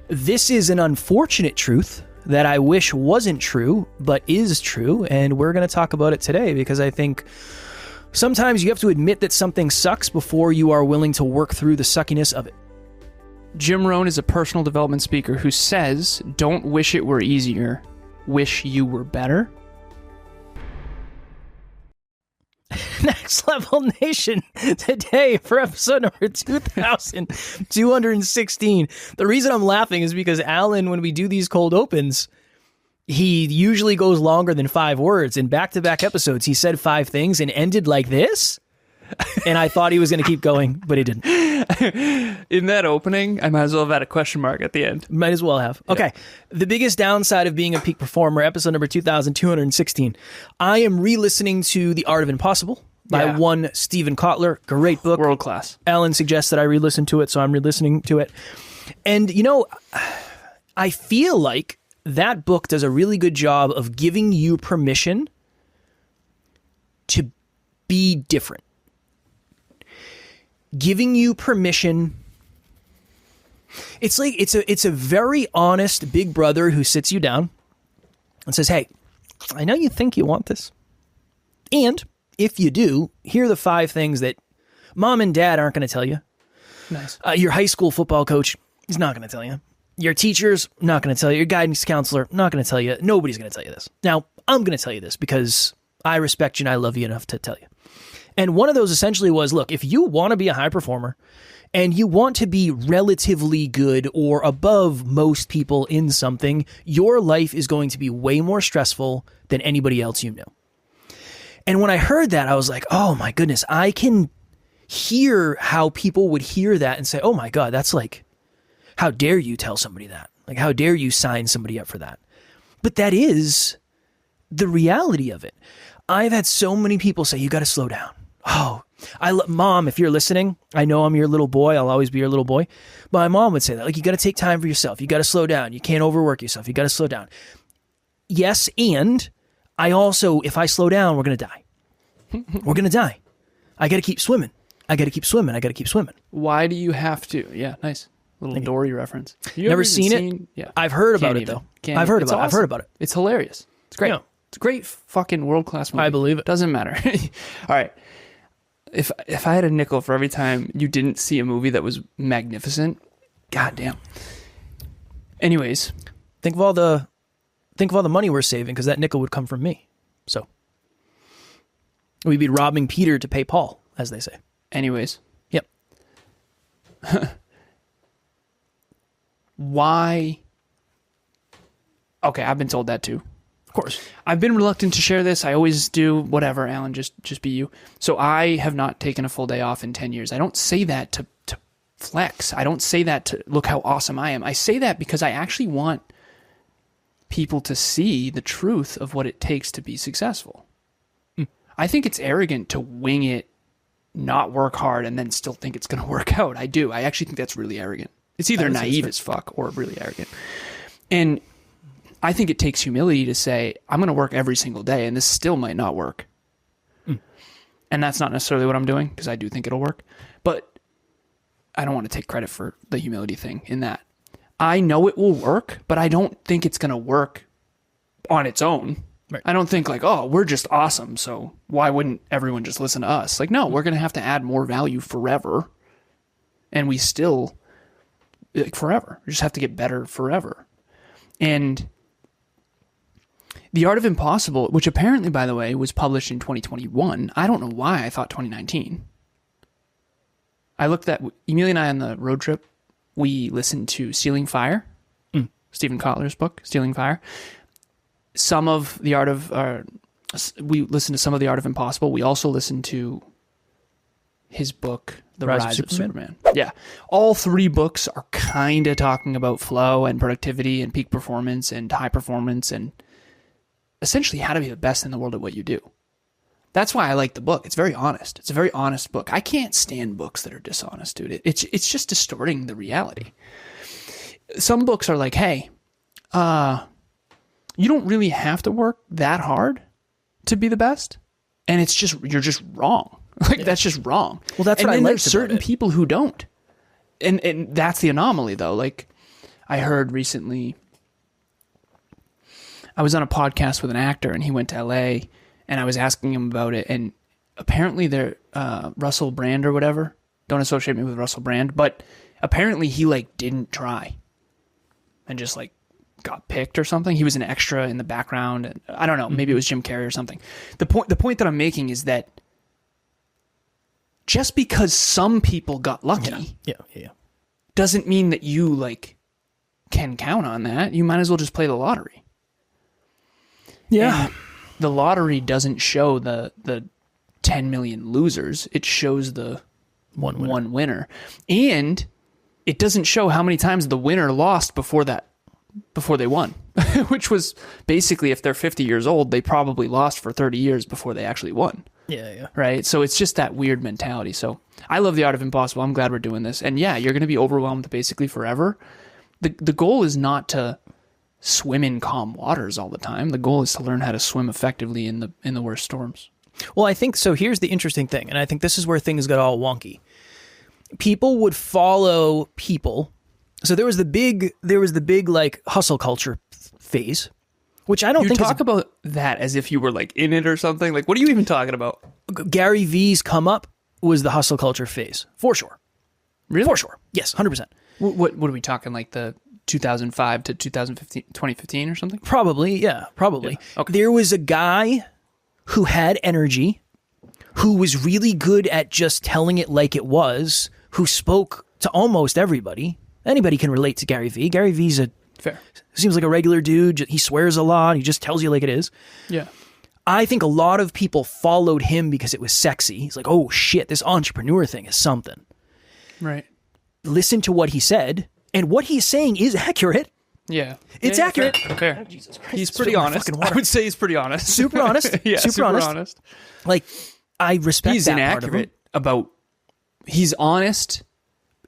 This is an unfortunate truth that I wish wasn't true, but is true, and we're going to talk about it today because I think sometimes you have to admit that something sucks before you are willing to work through the suckiness of it. Jim Rohn is a personal development speaker who says, don't wish it were easier, wish you were better. Next Level Nation, today for episode number 2216. The reason I'm laughing is because Alan, when we do these cold opens, he usually goes longer than 5 words. In back-to-back episodes, he said 5 things and ended like this. And I thought he was going to keep going, but he didn't. In that opening, I might as well have had a question mark at the end. Might as well have. Okay. The biggest downside of being a peak performer, episode number 2216. I am re-listening to The Art of Impossible by one Stephen Kotler. Great book. World class. Alan suggests that I re-listen to it, so I'm re-listening to it. And, you know, I feel like that book does a really good job of giving you permission to be different. Giving you permission. It's like it's a very honest big brother who sits you down and says, hey, I know you think you want this. And if you do, here are the 5 things that mom and dad aren't going to tell you. Nice. Your high school football coach is not going to tell you. Your teachers, not going to tell you. Your guidance counselor, not going to tell you. Nobody's going to tell you this. Now, I'm going to tell you this because I respect you and I love you enough to tell you. And one of those essentially was, look, if you want to be a high performer and you want to be relatively good or above most people in something, your life is going to be way more stressful than anybody else you know. And when I heard that, I was like, oh my goodness, I can hear how people would hear that and say, oh my God, that's like, how dare you tell somebody that? Like, how dare you sign somebody up for that? But that is the reality of it. I've had so many people say, you got to slow down. Oh, Mom, if you're listening, I know I'm your little boy. I'll always be your little boy. My mom would say that, like, you got to take time for yourself. You got to slow down. You can't overwork yourself. You got to slow down. Yes, and I also, if I slow down, we're going to die. We're going to die. I got to keep swimming. I got to keep swimming. I got to keep swimming. Why do you have to? Yeah, nice. Little Dory reference. You never seen it? Yeah. I've heard about it, though. I've heard about it. I've heard about it. It's hilarious. It's great. Yeah. It's a great fucking world-class movie. I believe it. Doesn't matter. All right. If I had a nickel for every time you didn't see a movie that was magnificent, goddamn. Anyways, think of all the money we're saving because that nickel would come from me. So we'd be robbing Peter to pay Paul, as they say. Anyways. Yep. Why? Okay, I've been told that too. Of course. I've been reluctant to share this. I always do. Whatever, Alan, just be you. So I have not taken a full day off in 10 years. I don't say that to flex. I don't say that to look how awesome I am. I say that because I actually want people to see the truth of what it takes to be successful. I think it's arrogant to wing it, not work hard, and then still think it's going to work out. I do. I actually think that's really arrogant. It's either naive as fuck or really arrogant. And I think it takes humility to say, I'm going to work every single day, and this still might not work. And that's not necessarily what I'm doing, because I do think it'll work. But I don't want to take credit for the humility thing in that. I know it will work, but I don't think it's going to work on its own. Right. I don't think like, oh, we're just awesome, so why wouldn't everyone just listen to us? Like, no, we're going to have to add more value forever. And we still, like, forever. We just have to get better forever. And The Art of Impossible, which apparently, by the way, was published in 2021. I don't know why I thought 2019. I looked at, Emilia and I on the road trip, we listened to Stealing Fire, Stephen Kotler's book, Stealing Fire. We listened to some of The Art of Impossible. We also listened to his book, The Rise of Superman. Yeah. All 3 books are kind of talking about flow and productivity and peak performance and high performance and essentially how to be the best in the world at what you do. That's why I like the book. It's very honest. It's a very honest book. I can't stand books that are dishonest, dude. It's just distorting the reality. Some books are like, hey, you don't really have to work that hard to be the best. And you're just wrong. Like, that's just wrong. Well, that's what I like. There's certain people who don't. And that's the anomaly, though. Like, I heard recently, I was on a podcast with an actor and he went to LA and I was asking him about it. And apparently they're, Russell Brand or whatever. Don't associate me with Russell Brand, but apparently he like didn't try and just like got picked or something. He was an extra in the background. And I don't know. Maybe it was Jim Carrey or something. The point that I'm making is that just because some people got lucky doesn't mean that you like can count on that. You might as well just play the lottery. Yeah. And the lottery doesn't show the 10 million losers. It shows the one winner. And it doesn't show how many times the winner lost before they won, which was basically if they're 50 years old, they probably lost for 30 years before they actually won. Yeah. Right. So it's just that weird mentality. So I love the art of impossible. I'm glad we're doing this. And yeah, you're going to be overwhelmed basically forever. The goal is not to swim in calm waters all the time. The goal is to learn how to swim effectively in the worst storms. Well, I think so. Here's the interesting thing, and I think this is where things got all wonky. People would follow people. So there was the big like hustle culture phase, which I don't think talk about that as if you were like in it or something. Like, what are you even talking about? Gary V's come up was the hustle culture phase for sure. Really? For sure. Yes, 100%. What are we talking? Like the 2005 to 2015 or something? Probably, yeah, probably. Yeah. Okay. There was a guy who had energy, who was really good at just telling it like it was, who spoke to almost everybody. Anybody can relate to Gary V. Gary V's seems like a regular dude. He swears a lot. He just tells you like it is. Yeah. I think a lot of people followed him because it was sexy. He's like, oh shit, this entrepreneur thing is something. Right. Listen to what he said, and what he's saying is accurate. Yeah. It's accurate. Fair. Jesus Christ, He's pretty honest. I would say he's pretty honest. Super honest. Yeah, super honest. Like, I respect he's that inaccurate part of him. about. He's honest.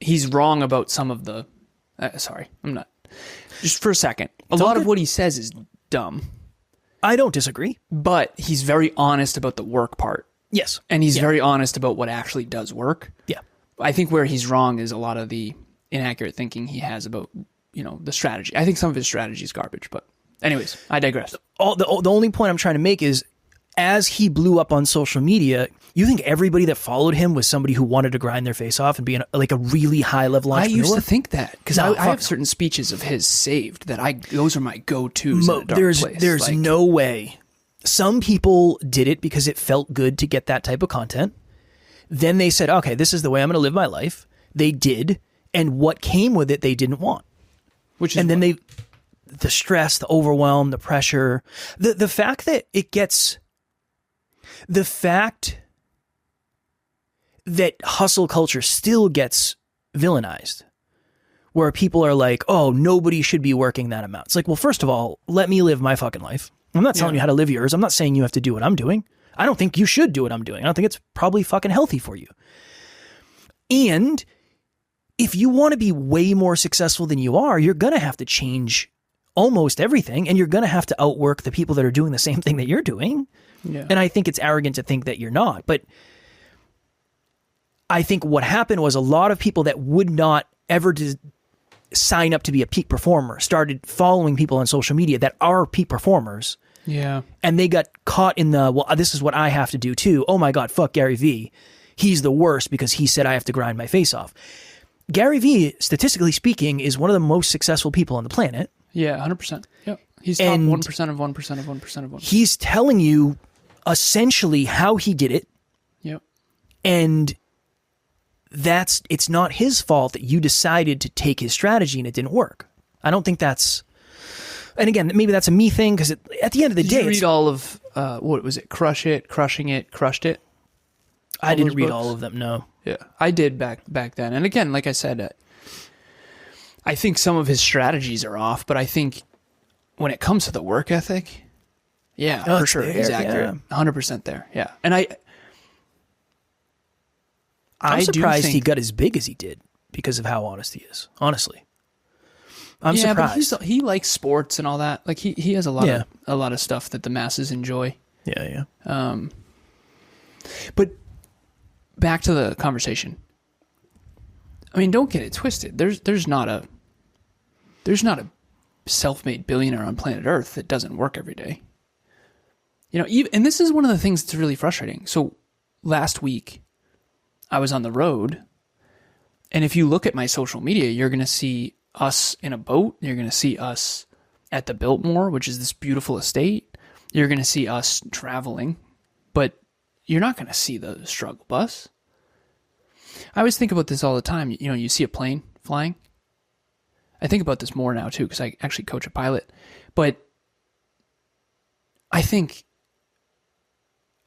He's wrong about some of the. Sorry, I'm not. Just for a second. A lot of what he says is dumb. I don't disagree. But he's very honest about the work part. Yes. And he's very honest about what actually does work. Yeah. I think where he's wrong is a lot of the inaccurate thinking he has about, the strategy. I think some of his strategy is garbage, but anyways, I digress. The only point I'm trying to make is, as he blew up on social media, you think everybody that followed him was somebody who wanted to grind their face off and be like a really high-level entrepreneur? I used to think that, because I have certain speeches of his saved that those are my go-tos in a dark place. There's no way. Some people did it because it felt good to get that type of content. Then they said, okay, this is the way I'm going to live my life. They did, and what came with it, they didn't want. The stress, the overwhelm, the pressure, the fact that it gets, the fact that hustle culture still gets villainized, where people are like, oh, nobody should be working that amount. It's like, well, first of all, let me live my fucking life. I'm not telling you how to live yours. I'm not saying you have to do what I'm doing. I don't think you should do what I'm doing. I don't think it's probably fucking healthy for you. And if you want to be way more successful than you are, you're going to have to change almost everything, and you're going to have to outwork the people that are doing the same thing that you're doing. Yeah. And I think it's arrogant to think that you're not. But I think what happened was a lot of people that would not ever sign up to be a peak performer started following people on social media that are peak performers. Yeah. And they got caught in the, well, this is what I have to do too. Oh my God, fuck Gary V. He's the worst because he said I have to grind my face off. Gary V, statistically speaking, is one of the most successful people on the planet. Yeah, 100%. Yep. He's top 1% of 1% of 1% of 1%. He's telling you essentially how he did it. Yep. And it's not his fault that you decided to take his strategy and it didn't work. I don't think that's, and again, maybe that's a me thing, because at the end of the day, did you read all of, what was it? Crush It, Crushing It, Crushed It? I didn't read all of them, no. Yeah, I did back then. And again, like I said, I think some of his strategies are off, but I think when it comes to the work ethic, yeah, for sure, he's accurate. 100% there, yeah. And I'm surprised he got as big as he did because of how honest he is, honestly. I'm surprised. But he likes sports and all that. Like he has a lot of stuff that the masses enjoy. Yeah. But back to the conversation. I mean, don't get it twisted. There's not a There's not a self-made billionaire on planet Earth that doesn't work every day. You know, and this is one of the things that's really frustrating. So last week, I was on the road, and if you look at my social media, you're going to see us in a boat. You're going to see us at the Biltmore, which is this beautiful estate. You're going to see us traveling, but you're not going to see the struggle bus. I always think about this all the time. You know, you see a plane flying. I think about this more now, too, because I actually coach a pilot. But I think,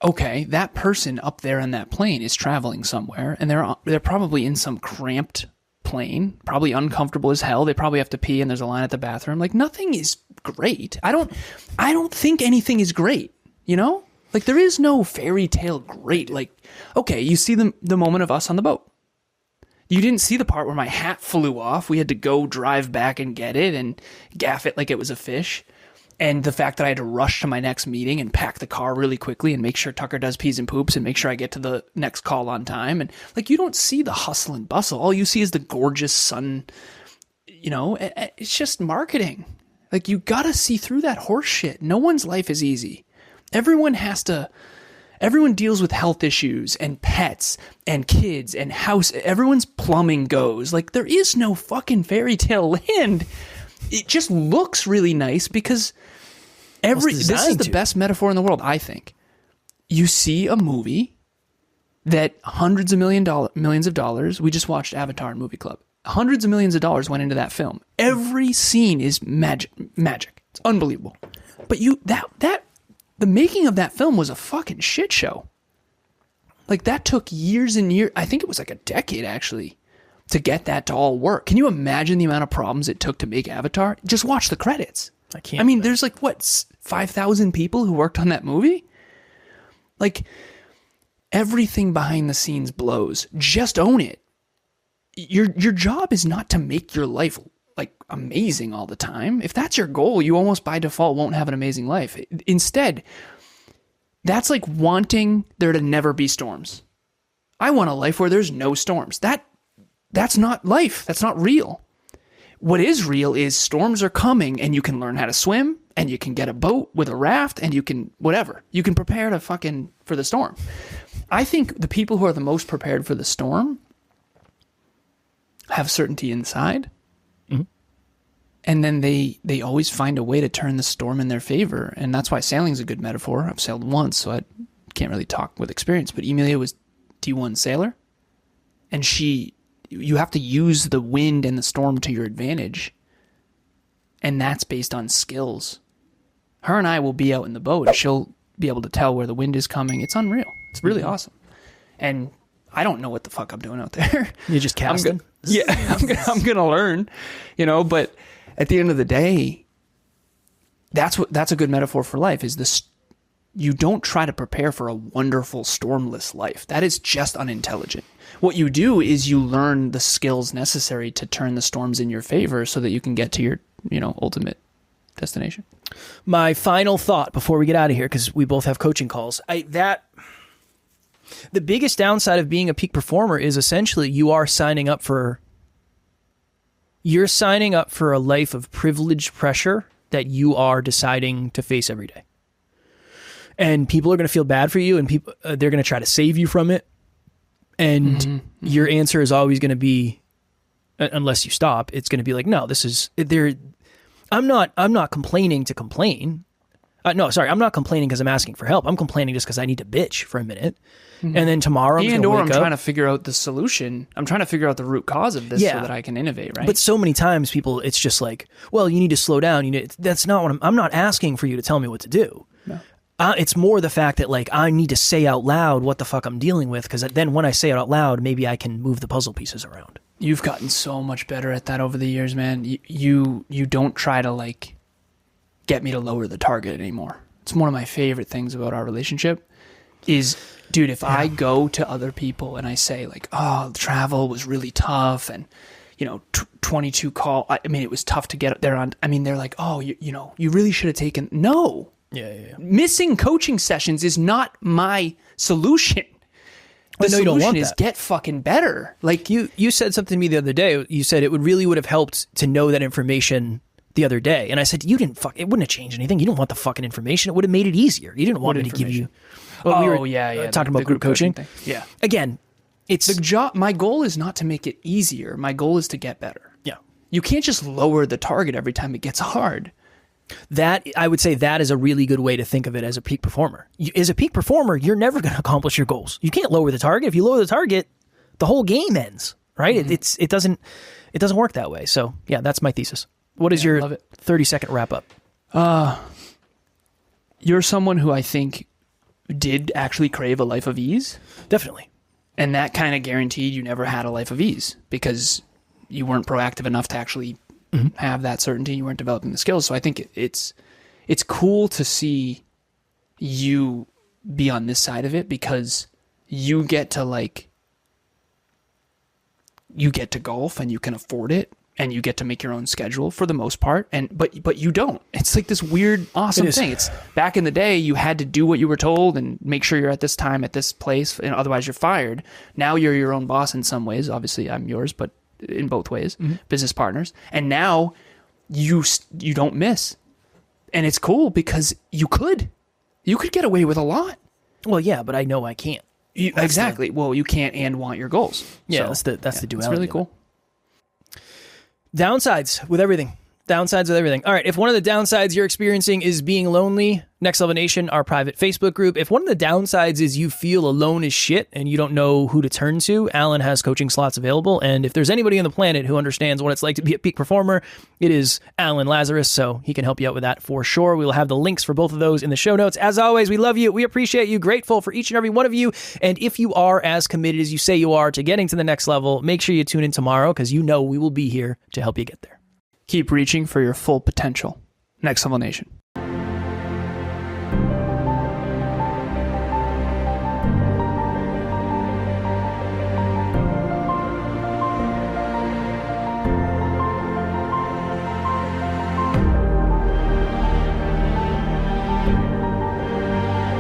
okay, that person up there on that plane is traveling somewhere, and they're probably in some cramped plane, probably uncomfortable as hell. They probably have to pee, and there's a line at the bathroom. Like, nothing is great. I don't think anything is great, you know? Like, there is no fairy tale great. Like, okay, you see the moment of us on the boat. You didn't see the part where my hat flew off. We had to go drive back and get it and gaff it like it was a fish. And the fact that I had to rush to my next meeting and pack the car really quickly and make sure Tucker does pees and poops and make sure I get to the next call on time. And like, you don't see the hustle and bustle. All you see is the gorgeous sun. You know, it's just marketing. Like, you got to see through that horse shit. No one's life is easy. Everyone deals with health issues and pets and kids and house. Everyone's plumbing goes. Like, there is no fucking fairy tale land. It just looks really nice because this is the best metaphor in the world, I think. You see a movie that hundreds of millions of dollars. We just watched Avatar Movie Club. Hundreds of millions of dollars went into that film. Every scene is magic. It's unbelievable. But the making of that film was a fucking shit show. Like, that took years and years. I think it was like a decade, actually, to get that to all work. Can you imagine the amount of problems it took to make Avatar? Just watch the credits. I can't. I mean, there's like, 5,000 people who worked on that movie? Like, everything behind the scenes blows. Just own it. Your job is not to make your life like amazing all the time. If that's your goal, you almost by default won't have an amazing life. Instead, that's like wanting there to never be storms. I want a life where there's no storms. That's not life. That's not real. What is real is storms are coming, and you can learn how to swim, and you can get a boat with a raft, and you can whatever. You can prepare for the storm. I think the people who are the most prepared for the storm have certainty inside. Mm-hmm. And then they always find a way to turn the storm in their favor. And that's why sailing is a good metaphor. I've sailed once, so I can't really talk with experience. But Emilia was D1 sailor. And you have to use the wind and the storm to your advantage. And that's based on skills. Her and I will be out in the boat, and she'll be able to tell where the wind is coming. It's unreal. It's really awesome. And I don't know what the fuck I'm doing out there. You're just casting? I'm gonna learn, you know, but at the end of the day, that's a good metaphor for life, is this. You don't try to prepare for a wonderful stormless life. That is just unintelligent. What you do is you learn the skills necessary to turn the storms in your favor so that you can get to your, ultimate destination. My final thought before we get out of here, because we both have coaching calls, the biggest downside of being a peak performer is essentially you're signing up for a life of privileged pressure that you are deciding to face every day. And people are going to feel bad for you, and people they're going to try to save you from it. And your answer is always going to be, unless you stop, it's going to be like, no, this is there. I'm not complaining to complain. I'm not complaining because I'm asking for help. I'm complaining just because I need to bitch for a minute. Mm-hmm. And then tomorrow I'm trying to figure out the solution. I'm trying to figure out the root cause of this so that I can innovate, right? But so many times people, it's just like, well, you need to slow down. That's not what I'm not asking for you to tell me what to do. No. It's more the fact that like I need to say out loud what the fuck I'm dealing with, because then when I say it out loud, maybe I can move the puzzle pieces around. You've gotten so much better at that over the years, man. You don't try to like get me to lower the target anymore. It's one of my favorite things about our relationship is, dude, if I go to other people and I say like, oh, the travel was really tough and 22 call. I mean, it was tough to get there on. I mean, they're like, oh, you really should have taken. No. Yeah. Missing coaching sessions is not my solution. The no, you don't solution want is that. get fucking better. Like You said something to me the other day. You said it would have helped to know that information the other day. And I said, it wouldn't have changed anything. You didn't want the fucking information. It would have made it easier. You didn't want me to give you. Well, we were talking about group coaching. Thing. Yeah. Again, it's the job. My goal is not to make it easier. My goal is to get better. Yeah. You can't just lower the target every time it gets hard. That, I would say, that is a really good way to think of it as a peak performer. As a peak performer, you're never going to accomplish your goals. You can't lower the target. If you lower the target, the whole game ends, right? Mm-hmm. It doesn't work that way. So yeah, that's my thesis. What is your 30-second wrap up? You're someone who I think did actually crave a life of ease. Definitely. And that kind of guaranteed you never had a life of ease because you weren't proactive enough to actually have that certainty. You weren't developing the skills. So I think it's cool to see you be on this side of it because you get to golf and you can afford it and you get to make your own schedule for the most part. But you don't. It's like this weird, awesome thing. It's back in the day, you had to do what you were told and make sure you're at this time at this place, and otherwise you're fired. Now you're your own boss in some ways. Obviously, I'm yours, but in both ways, business partners. And now you don't miss, and it's cool because you could get away with a lot. Well, yeah, but I know I can't. Exactly. Well, you can't and want your goals. Yeah, so, that's the duality. It's really cool. Downsides with everything. All right, if one of the downsides you're experiencing is being lonely, Next Level Nation, our private Facebook group. If one of the downsides is you feel alone as shit and you don't know who to turn to, Alan has coaching slots available. And if there's anybody on the planet who understands what it's like to be a peak performer, it is Alan Lazarus. So he can help you out with that for sure. We will have the links for both of those in the show notes. As always, we love you. We appreciate you. Grateful for each and every one of you. And if you are as committed as you say you are to getting to the next level, make sure you tune in tomorrow because you know we will be here to help you get there. Keep reaching for your full potential. Next Level Nation.